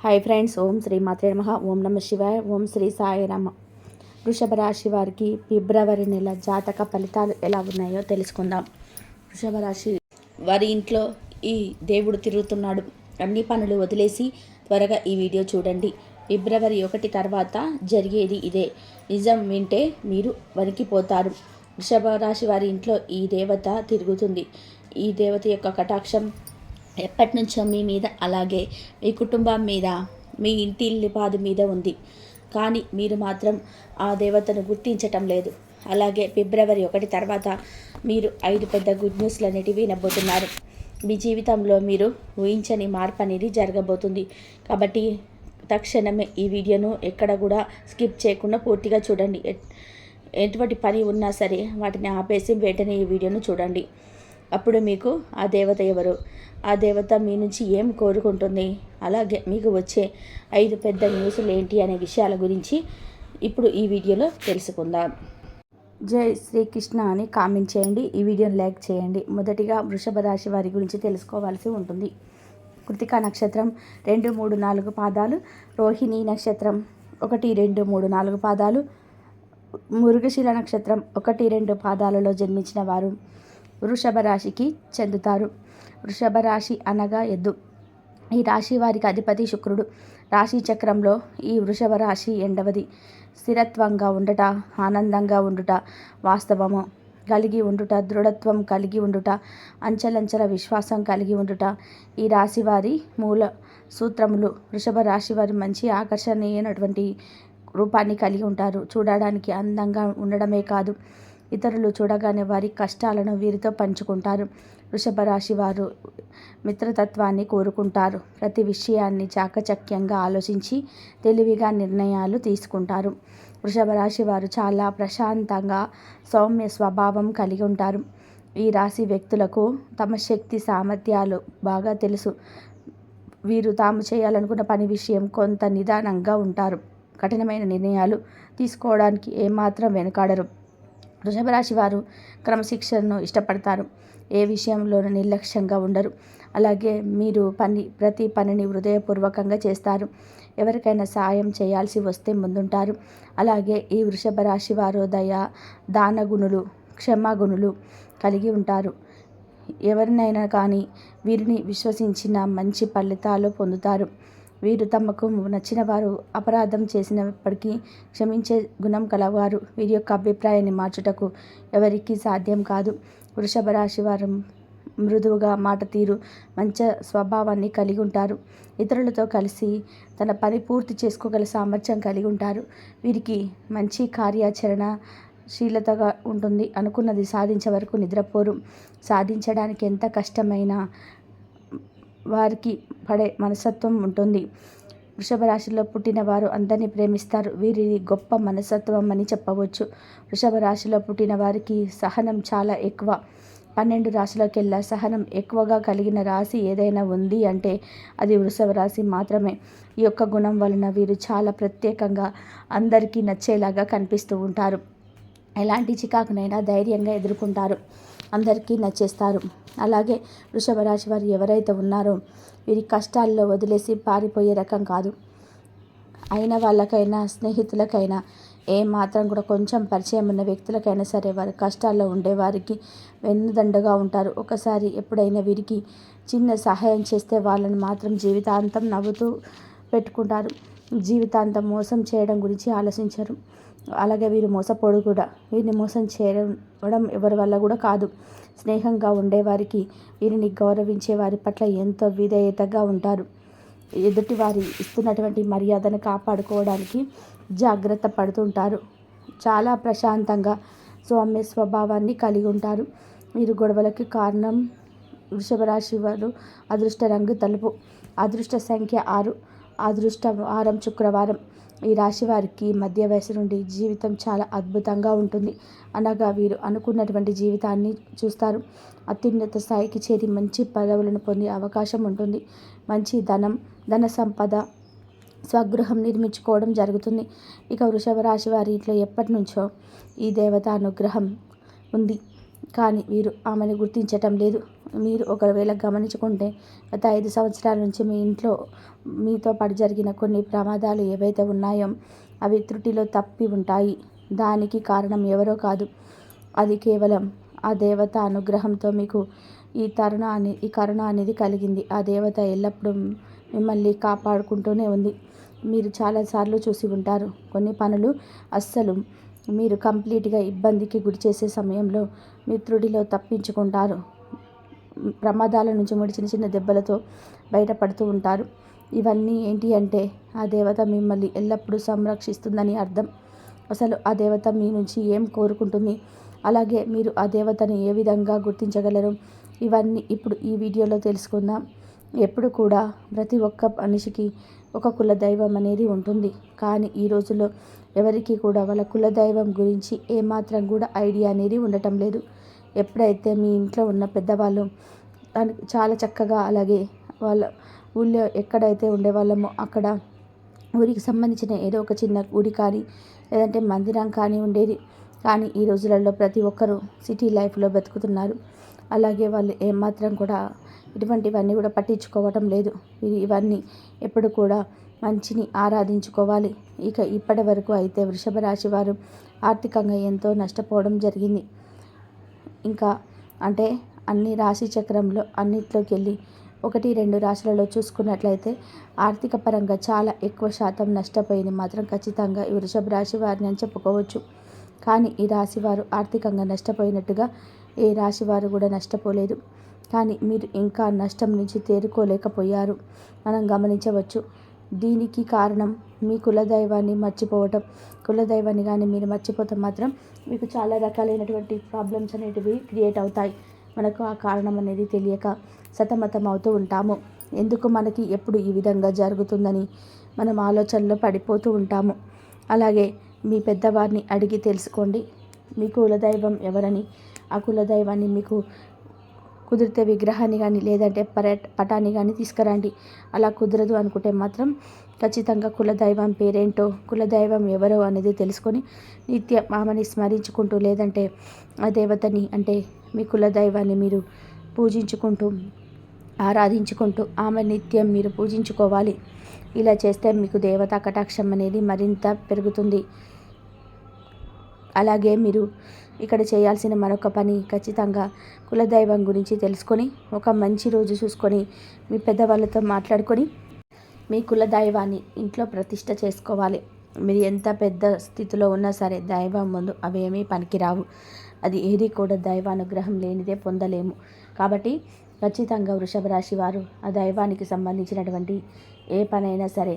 Hi friends, ఓం శ్రీ మాత్రే నమః. ఓం నమ శివాయ. ఓం శ్రీ సాయి రామ. వృషభ రాశి వారికి ఫిబ్రవరి నెల జాతక ఫలితాలు ఎలా ఉన్నాయో తెలుసుకుందాం. వృషభ రాశి వారి ఇంట్లో ఈ దేవుడు తిరుగుతున్నాడు. అన్ని పనులు వదిలేసి త్వరగా ఈ వీడియో చూడండి. ఫిబ్రవరి 1 తర్వాత జరిగేది ఇదే. నిజం వింటే మీరు వణికిపోతారు. వృషభ రాశి వారి ఇంట్లో ఈ దేవత తిరుగుతుంది. ఈ దేవత యొక్క కటాక్షం ఎప్పటి నుంచో మీ మీద, అలాగే మీ కుటుంబం మీద, మీ ఇంటి ఇల్లిపాదు మీద ఉంది. కానీ మీరు మాత్రం ఆ దేవతను గుర్తించటం లేదు. అలాగే ఫిబ్రవరి 1 తర్వాత మీరు 5 పెద్ద గుడ్ న్యూస్లు అనేటివి వినబోతున్నారు. మీ జీవితంలో మీరు ఊహించని మార్పు అనేది జరగబోతుంది. కాబట్టి తక్షణమే ఈ వీడియోను ఎక్కడ కూడా స్కిప్ చేయకుండా పూర్తిగా చూడండి. ఎటువంటి పని ఉన్నా సరే వాటిని ఆపేసి వెంటనే ఈ వీడియోను చూడండి. అప్పుడు మీకు ఆ దేవత ఎవరు, ఆ దేవత మీ నుంచి ఏం కోరుకుంటుంది, అలాగే మీకు వచ్చే 5 పెద్ద న్యూస్లు ఏంటి అనే విషయాల గురించి ఇప్పుడు ఈ వీడియోలో తెలుసుకుందాం. జై శ్రీకృష్ణ అని కామెంట్ చేయండి. ఈ వీడియోని లైక్ చేయండి. మొదటిగా వృషభ రాశి వారి గురించి తెలుసుకోవాల్సి ఉంటుంది. కృతికా నక్షత్రం 2, 3, 4 పాదాలు, రోహిణి నక్షత్రం 1, 2, 3, 4 పాదాలు, మృగశిర నక్షత్రం 1, 2 పాదాలలో జన్మించిన వారు వృషభ రాశికి చెందుతారు. వృషభ రాశి అనగా ఎద్దు. ఈ రాశి వారికి అధిపతి శుక్రుడు. రాశి చక్రంలో ఈ వృషభ రాశి ఎండవది. స్థిరత్వంగా ఉండుట, ఆనందంగా ఉండుట, వాస్తవము కలిగి ఉండుట, దృఢత్వం కలిగి ఉండుట, అంచెలంచెల విశ్వాసం కలిగి ఉండుట ఈ రాశి వారి మూల సూత్రములు. వృషభ రాశి వారి మంచి ఆకర్షణీయమైనటువంటి రూపాన్ని కలిగి ఉంటారు. చూడడానికి అందంగా ఉండడమే కాదు, ఇతరులు చూడగానే వారి కష్టాలను వీరితో పంచుకుంటారు. వృషభ రాశి వారు మిత్రతత్వాన్ని కోరుకుంటారు. ప్రతి విషయాన్ని చాకచక్యంగా ఆలోచించి తెలివిగా నిర్ణయాలు తీసుకుంటారు. వృషభ రాశి వారు చాలా ప్రశాంతంగా సౌమ్య స్వభావం కలిగి ఉంటారు. ఈ రాశి వ్యక్తులకు తమ శక్తి సామర్థ్యాలు బాగా తెలుసు. వీరు తాము చేయాలనుకున్న పని విషయం కొంత నిదానంగా ఉంటారు. కఠినమైన నిర్ణయాలు తీసుకోవడానికి ఏమాత్రం వెనుకాడరు. వృషభ రాశి వారు క్రమశిక్షణను ఇష్టపడతారు. ఏ విషయంలోనూ నిర్లక్ష్యంగా ఉండరు. అలాగే మీరు ప్రతి పనిని హృదయపూర్వకంగా చేస్తారు. ఎవరికైనా సాయం చేయాల్సి వస్తే ముందుంటారు. అలాగే ఈ వృషభ రాశి వారు దయ, దానగుణులు, క్షమాగుణులు కలిగి ఉంటారు. ఎవరినైనా కానీ వీరిని విశ్వసించిన మంచి ఫలితాలు పొందుతారు. వీరు తమకు నచ్చిన వారు అపరాధం చేసినప్పటికీ క్షమించే గుణం కలవారు. వీరి యొక్క అభిప్రాయాన్ని మార్చుటకు ఎవరికీ సాధ్యం కాదు. వృషభ రాశి వారు మృదువుగా, మాట తీరు, మంచి స్వభావాన్ని కలిగి ఉంటారు. ఇతరులతో కలిసి తన పని పూర్తి చేసుకోగల సామర్థ్యం కలిగి ఉంటారు. వీరికి మంచి కార్యాచరణ శీలతగా ఉంటుంది. అనుకున్నది సాధించే వరకు నిద్రపోరు. సాధించడానికి ఎంత కష్టమైనా వారికి పడే మనస్తత్వం ఉంటుంది. వృషభ రాశిలో పుట్టిన వారు అందరినీ ప్రేమిస్తారు. వీరిది గొప్ప మనస్తత్వం అని చెప్పవచ్చు. వృషభ రాశిలో పుట్టిన వారికి సహనం చాలా ఎక్కువ. 12 రాశులకెల్లా సహనం ఎక్కువగా కలిగిన రాశి ఏదైనా ఉంది అంటే అది వృషభ రాశి మాత్రమే. ఈ యొక్క గుణం వలన వీరు చాలా ప్రత్యేకంగా అందరికీ నచ్చేలాగా కనిపిస్తూ ఉంటారు. ఎలాంటి చికాకునైనా ధైర్యంగా ఎదుర్కొంటారు. అందరికీ నచ్చేస్తారు. అలాగే వృషభ రాశి వారు ఎవరైతే ఉన్నారో వీరి కష్టాల్లో వదిలేసి పారిపోయే రకం కాదు. అయిన వాళ్ళకైనా, స్నేహితులకైనా, మాత్రం కూడా కొంచెం పరిచయం ఉన్న వ్యక్తులకైనా సరే వారి కష్టాల్లో ఉండేవారికి వెన్నుదండగా ఉంటారు. ఒకసారి ఎప్పుడైనా వీరికి చిన్న సహాయం చేస్తే వాళ్ళని మాత్రం జీవితాంతం నవ్వుతూ పెట్టుకుంటారు. జీవితాంతం మోసం చేయడం గురించి ఆలోచించరు. అలాగే వీరు మోసపోడు కూడా. వీరిని మోసం చేయడం ఎవరి వల్ల కూడా కాదు. స్నేహంగా ఉండేవారికి, వీరిని గౌరవించే వారి పట్ల ఎంతో విధేయతగా ఉంటారు. ఎదుటి వారి ఇస్తున్నటువంటి మర్యాదను కాపాడుకోవడానికి జాగ్రత్త పడుతుంటారు. చాలా ప్రశాంతంగా సౌమ్య స్వభావాన్ని కలిగి ఉంటారు. వీరు గొడవలకి కారణం. వృషభ రాశి వారు అదృష్ట రంగు తెలుపు, అదృష్ట సంఖ్య 6, అదృష్ట వారం శుక్రవారం. ఈ రాశి వారికి మధ్య వయసు నుండి జీవితం చాలా అద్భుతంగా ఉంటుంది. అనగా వీరు అనుకున్నటువంటి జీవితాన్ని చూస్తారు. అత్యున్నత స్థాయికి చేరి మంచి పదవులను పొందే అవకాశం ఉంటుంది. మంచి ధన సంపద, స్వగృహం నిర్మించుకోవడం జరుగుతుంది. ఇక వృషభ రాశి వారి ఇంట్లో ఎప్పటి నుంచో ఈ దేవత అనుగ్రహం ఉంది. కానీ వీరు ఆమెను గుర్తించటం లేదు. మీరు ఒకవేళ గమనించుకుంటే గత 5 సంవత్సరాల నుంచి మీ ఇంట్లో మీతో పాటు జరిగిన కొన్ని ప్రమాదాలు ఏవైతే ఉన్నాయో అవి త్రుటిలో తప్పి ఉంటాయి. దానికి కారణం ఎవరో కాదు, అది కేవలం ఆ దేవత అనుగ్రహంతో మీకు ఈ కరుణ అనేది కలిగింది. ఆ దేవత ఎల్లప్పుడూ మిమ్మల్ని కాపాడుకుంటూనే ఉంది. మీరు చాలాసార్లు చూసి ఉంటారు, కొన్ని పనులు అస్సలు మీరు కంప్లీట్గా ఇబ్బందికి గురి చేసే సమయంలో మీ త్రుడిలో తప్పించుకుంటారు. ప్రమాదాల నుంచి చిన్న చిన్న దెబ్బలతో బయటపడుతూ ఉంటారు. ఇవన్నీ ఏంటి అంటే ఆ దేవత మిమ్మల్ని ఎల్లప్పుడూ సంరక్షిస్తుందని అర్థం. అసలు ఆ దేవత మీ నుంచి ఏం కోరుకుంటుంది, అలాగే మీరు ఆ దేవతని ఏ విధంగా గుర్తించగలరు, ఇవన్నీ ఇప్పుడు ఈ వీడియోలో తెలుసుకుందాం. ఎప్పుడు కూడా ప్రతి ఒక్క మనిషికి ఒక కులదైవం అనేది ఉంటుంది. కానీ ఈ రోజుల్లో ఎవరికి కూడా వాళ్ళ కులదైవం గురించి ఏమాత్రం కూడా ఐడియా అనేది ఉండటం లేదు. ఎప్పుడైతే మీ ఇంట్లో ఉన్న పెద్దవాళ్ళు చాలా చక్కగా, అలాగే వాళ్ళ ఊళ్ళో ఎక్కడైతే ఉండేవాళ్ళమో అక్కడ ఊరికి సంబంధించిన ఏదో ఒక చిన్న గుడి కానీ లేదంటే మందిరం కానీ ఉండేది. కానీ ఈ రోజులలో ప్రతి ఒక్కరూ సిటీ లైఫ్లో బతుకుతున్నారు. అలాగే వాళ్ళు ఏమాత్రం కూడా ఇటువంటివన్నీ కూడా పట్టించుకోవటం లేదు. ఇవన్నీ ఎప్పుడు కూడా మంచిని ఆరాధించుకోవాలి. ఇక ఇప్పటి వరకు అయితే వృషభ రాశి వారు ఆర్థికంగా ఎంతో నష్టపోవడం జరిగింది. ఇంకా అంటే అన్ని రాశి చక్రంలో అన్నిట్లోకి వెళ్ళి 1-2 రాశులలో చూసుకున్నట్లయితే ఆర్థిక పరంగా చాలా ఎక్కువ శాతం నష్టపోయింది మాత్రం ఖచ్చితంగా ఈ వృషభ రాశి వారిని అని చెప్పుకోవచ్చు. కానీ ఈ రాశి వారు ఆర్థికంగా నష్టపోయినట్టుగా ఏ రాశి వారు కూడా నష్టపోలేదు. కానీ మీరు ఇంకా నష్టం నుంచి తేరుకోలేకపోయారు, మనం గమనించవచ్చు. దీనికి కారణం మీ కులదైవాన్ని మర్చిపోవటం. కులదైవాన్ని కానీ మీరు మర్చిపోతే మాత్రం మీకు చాలా రకాలైనటువంటి ప్రాబ్లమ్స్ అనేటివి క్రియేట్ అవుతాయి. మనకు ఆ కారణం అనేది తెలియక సతమతం అవుతూ ఉంటాము. ఎందుకు మనకి ఎప్పుడు ఈ విధంగా జరుగుతుందని మనం ఆలోచనలో పడిపోతూ ఉంటాము. అలాగే మీ పెద్దవారిని అడిగి తెలుసుకోండి మీ కులదైవం ఎవరని. ఆ కులదైవాన్ని మీకు కుదిరితే విగ్రహాన్ని కానీ లేదంటే పటాన్ని కానీ తీసుకురండి. అలా కుదరదు అనుకుంటే మాత్రం ఖచ్చితంగా కులదైవం పేరేంటో, కులదైవం ఎవరో అనేది తెలుసుకొని నిత్యం ఆమెని స్మరించుకుంటూ లేదంటే ఆ దేవతని అంటే మీ కులదైవాన్ని మీరు పూజించుకుంటూ ఆరాధించుకుంటూ ఆమె నిత్యం మీరు పూజించుకోవాలి. ఇలా చేస్తే మీకు దేవతా కటాక్షం అనేది మరింత పెరుగుతుంది. అలాగే మీరు ఇక్కడ చేయాల్సిన మరొక పని, ఖచ్చితంగా కులదైవం గురించి తెలుసుకొని ఒక మంచి రోజు చూసుకొని మీ పెద్దవాళ్ళతో మాట్లాడుకొని మీ కులదైవాన్ని ఇంట్లో ప్రతిష్ఠ చేసుకోవాలి. మీరు ఎంత పెద్ద స్థితిలో ఉన్నా సరే దైవం ముందు అవేమీ పనికిరావు. అది ఏది కూడా దైవానుగ్రహం లేనిదే పొందలేము. కాబట్టి ఖచ్చితంగా వృషభ రాశి వారు ఆ దైవానికి సంబంధించినటువంటి ఏ పనైనా సరే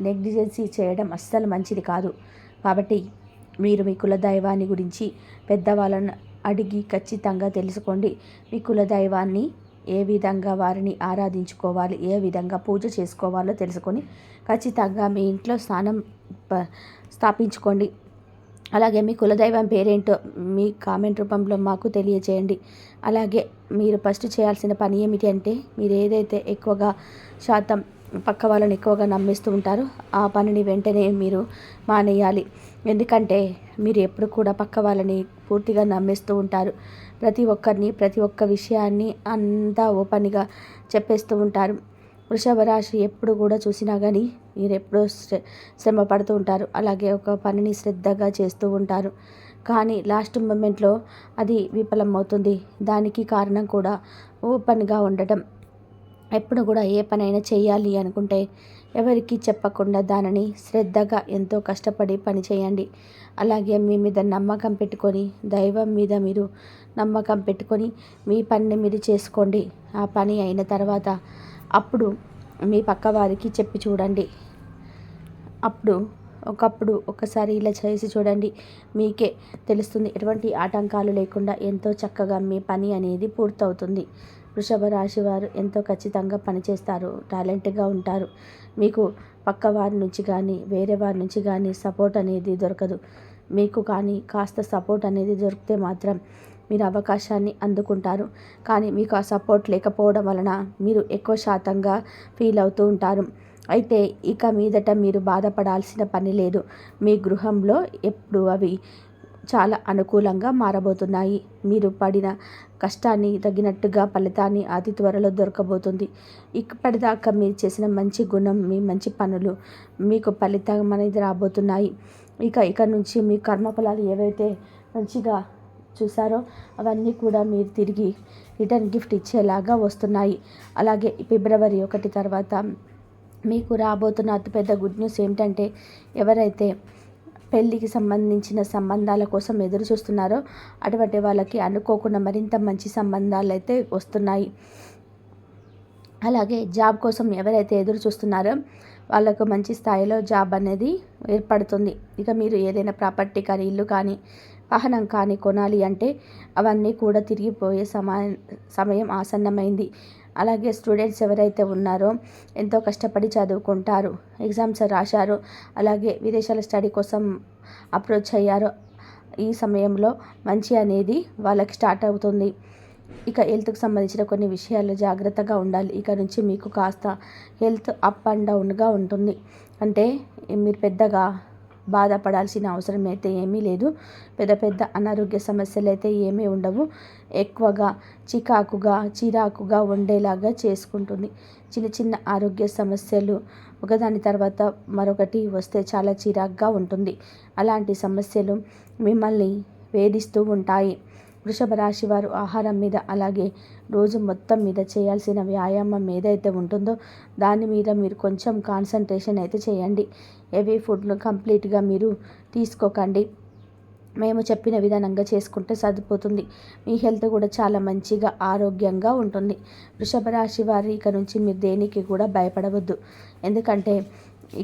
నెగ్లిజెన్సీ చేయడం అస్సలు మంచిది కాదు. కాబట్టి మీరు మీ కులదైవాన్ని గురించి పెద్దవాళ్ళను అడిగి ఖచ్చితంగా తెలుసుకోండి. మీ కులదైవాన్ని ఏ విధంగా వారిని ఆరాధించుకోవాలి, ఏ విధంగా పూజ చేసుకోవాలో తెలుసుకొని ఖచ్చితంగా మీ ఇంట్లో స్థాపించుకోండి. అలాగే మీ కులదైవం పేరేంటో మీ కామెంట్ రూపంలో మాకు తెలియచేయండి. అలాగే మీరు ఫస్ట్ చేయాల్సిన పని ఏమిటి అంటే మీరు ఏదైతే ఎక్కువగా శాతం పక్క వాళ్ళని ఎక్కువగా నమ్మిస్తూ ఉంటారో ఆ పనిని వెంటనే మీరు మానేయాలి. ఎందుకంటే మీరు ఎప్పుడు కూడా పక్క వాళ్ళని పూర్తిగా నమ్మేస్తూ ఉంటారు. ప్రతి ఒక్కరిని ప్రతి ఒక్క విషయాన్ని అంతా ఓపెన్గా చెప్పేస్తూ ఉంటారు. వృషభ రాశి ఎప్పుడు కూడా చూసినా కానీ మీరు ఎప్పుడూ శ్రమ పడుతూ ఉంటారు. అలాగే ఒక పనిని శ్రద్ధగా చేస్తూ ఉంటారు. కానీ లాస్ట్ మూమెంట్లో అది విఫలమవుతుంది. దానికి కారణం కూడా ఓపెన్గా ఉండటం. ఎప్పుడు కూడా ఏ పనైనా చేయాలి అనుకుంటే ఎవరికి చెప్పకుండా దానిని శ్రద్ధగా ఎంతో కష్టపడి పని చేయండి. అలాగే మీ మీద నమ్మకం పెట్టుకొని దైవం మీద మీరు నమ్మకం పెట్టుకొని మీ పనిని మీరు చేసుకోండి. ఆ పని అయిన తర్వాత అప్పుడు మీ పక్క వారికి చెప్పి చూడండి. ఒకప్పుడు ఒకసారి ఇలా చేసి చూడండి, మీకే తెలుస్తుంది. ఎటువంటి ఆటంకాలు లేకుండా ఎంతో చక్కగా మీ పని అనేది పూర్తవుతుంది. వృషభ రాశి వారు ఎంతో ఖచ్చితంగా పనిచేస్తారు, టాలెంట్గా ఉంటారు. మీకు పక్క వారి నుంచి కానీ వేరే వారి నుంచి కానీ సపోర్ట్ అనేది దొరకదు. మీకు కానీ కాస్త సపోర్ట్ అనేది దొరికితే మాత్రం మీరు అవకాశాన్ని అందుకుంటారు. కానీ మీకు ఆ సపోర్ట్ లేకపోవడం వలన మీరు ఎక్కువ శాతంగా ఫీల్ అవుతూ ఉంటారు. అయితే ఇక మీదట మీరు బాధపడాల్సిన పని లేదు. మీ గృహంలో ఎప్పుడు అవి చాలా అనుకూలంగా మారబోతున్నాయి. మీరు పడిన కష్టాన్ని తగినట్టుగా ఫలితాన్ని అతి త్వరలో దొరకబోతుంది. ఇప్పటిదాకా మీరు చేసిన మంచి గుణం, మీ మంచి పనులు మీకు ఫలితం అనేది రాబోతున్నాయి. ఇక నుంచి మీ కర్మఫలాలు ఏవైతే మంచిగా చూసారో అవన్నీ కూడా మీరు తిరిగి రిటర్న్ గిఫ్ట్ ఇచ్చేలాగా వస్తున్నాయి. అలాగే ఫిబ్రవరి 1 తర్వాత మీకు రాబోతున్న అతిపెద్ద గుడ్ న్యూస్ ఏమిటంటే, ఎవరైతే పెళ్ళికి సంబంధించిన సంబంధాల కోసం ఎదురు చూస్తున్నారో అటువంటి వాళ్ళకి అనుకోకుండా మరింత మంచి సంబంధాలు అయితే వస్తున్నాయి. అలాగే జాబ్ కోసం ఎవరైతే ఎదురు చూస్తున్నారో వాళ్ళకు మంచి స్థాయిలో జాబ్ అనేది ఏర్పడుతుంది. ఇక మీరు ఏదైనా ప్రాపర్టీ కానీ, ఇల్లు కానీ, వాహనం కానీ కొనాలి అంటే అవన్నీ కూడా తిరిగిపోయే సమయం ఆసన్నమైంది. అలాగే స్టూడెంట్స్ ఎవరైతే ఉన్నారో ఎంతో కష్టపడి చదువుకుంటారు, ఎగ్జామ్స్ రాశారో, అలాగే విదేశాల స్టడీ కోసం అప్రోచ్ అయ్యారో ఈ సమయంలో మంచి అనేది వాళ్ళకి స్టార్ట్ అవుతుంది. ఇక హెల్త్కి సంబంధించిన కొన్ని విషయాల్లో జాగ్రత్తగా ఉండాలి. ఇక నుంచి మీకు కాస్త హెల్త్ అప్ అండ్ డౌన్గా ఉంటుంది. అంటే మీరు పెద్దగా బాధపడాల్సిన అవసరం అయితే ఏమీ లేదు. పెద్ద అనారోగ్య సమస్యలు అయితే ఏమీ ఉండవు. ఎక్కువగా చిరాకుగా ఉండేలాగా చేసుకుంటుంది. చిన్న ఆరోగ్య సమస్యలు ఒకదాని తర్వాత మరొకటి వస్తే చాలా చిరాకుగా ఉంటుంది. అలాంటి సమస్యలు మిమ్మల్ని వేధిస్తూ ఉంటాయి. వృషభ రాశి వారు ఆహారం మీద, అలాగే రోజు మొత్తం మీద చేయాల్సిన వ్యాయామం ఏదైతే ఉంటుందో దాని మీద మీరు కొంచెం కాన్సన్ట్రేషన్ అయితే చేయండి. హెవీ ఫుడ్ను కంప్లీట్గా మీరు తీసుకోకండి. మేము చెప్పిన విధానంగా చేసుకుంటే సరిపోతుంది. మీ హెల్త్ కూడా చాలా మంచిగా ఆరోగ్యంగా ఉంటుంది. వృషభ రాశి వారి ఇక నుంచి మీరు దేనికి కూడా భయపడవద్దు. ఎందుకంటే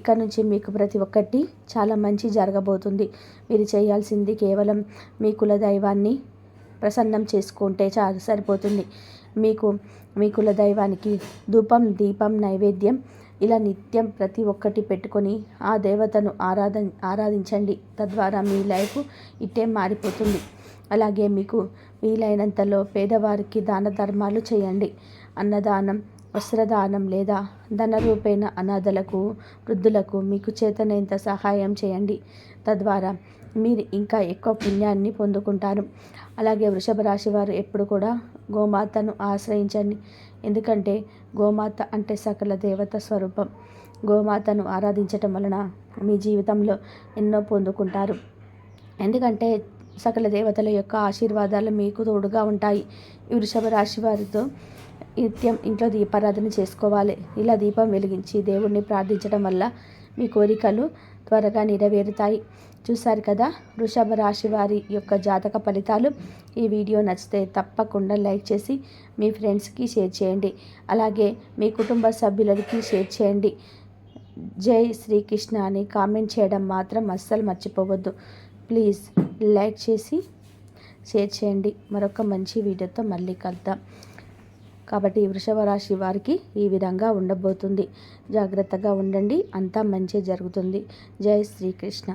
ఇక నుంచి మీకు ప్రతి ఒక్కటి చాలా మంచి జరగబోతుంది. మీరు చేయాల్సింది కేవలం మీ కులదైవాన్ని ప్రసన్నం చేసుకుంటే సరిపోతుంది. మీ కులదైవానికి ధూపం, దీపం, నైవేద్యం ఇలా నిత్యం ప్రతి ఒక్కటి పెట్టుకొని ఆ దేవతను ఆరాధించండి. తద్వారా మీ లైఫ్ ఇట్టే మారిపోతుంది. అలాగే మీకు వీలైనంతలో పేదవారికి దాన ధర్మాలు చేయండి. అన్నదానం, వస్త్రదానం లేదా ధన రూపేణ అనాథలకు, వృద్ధులకు మీకు చేతనైనంత సహాయం చేయండి. తద్వారా మీరు ఇంకా ఎక్కువ పుణ్యాన్ని పొందుకుంటారు. అలాగే వృషభ రాశి వారు ఎప్పుడు కూడా గోమాతను ఆశ్రయించండి. ఎందుకంటే గోమాత అంటే సకల దేవత స్వరూపం. గోమాతను ఆరాధించటం వలన మీ జీవితంలో ఎన్నో పొందుకుంటారు. ఎందుకంటే సకల దేవతల యొక్క ఆశీర్వాదాలు మీకు తోడుగా ఉంటాయి. ఈ వృషభ రాశి వారితో నిత్యం ఇంట్లో దీపారాధన చేసుకోవాలి. ఇలా దీపం వెలిగించి దేవుణ్ణి ప్రార్థించడం వల్ల మీ కోరికలు త్వరగా నెరవేరుతాయి. చూశారు కదా వృషభ రాశి వారి యొక్క జాతక ఫలితాలు. ఈ వీడియో నచ్చితే తప్పకుండా లైక్ చేసి మీ ఫ్రెండ్స్కి షేర్ చేయండి. అలాగే మీ కుటుంబ సభ్యులకి షేర్ చేయండి. జై శ్రీకృష్ణ అని కామెంట్ చేయడం మాత్రం అస్సలు మర్చిపోవద్దు. ప్లీజ్ లైక్ చేసి షేర్ చేయండి. మరొక మంచి వీడియోతో మళ్ళీ కలుద్దాం. కాబట్టి వృషభ రాశి వారికి ఈ విధంగా ఉండబోతుంది. జాగ్రత్తగా ఉండండి. అంతా మంచి జరుగుతుంది. జై శ్రీకృష్ణ.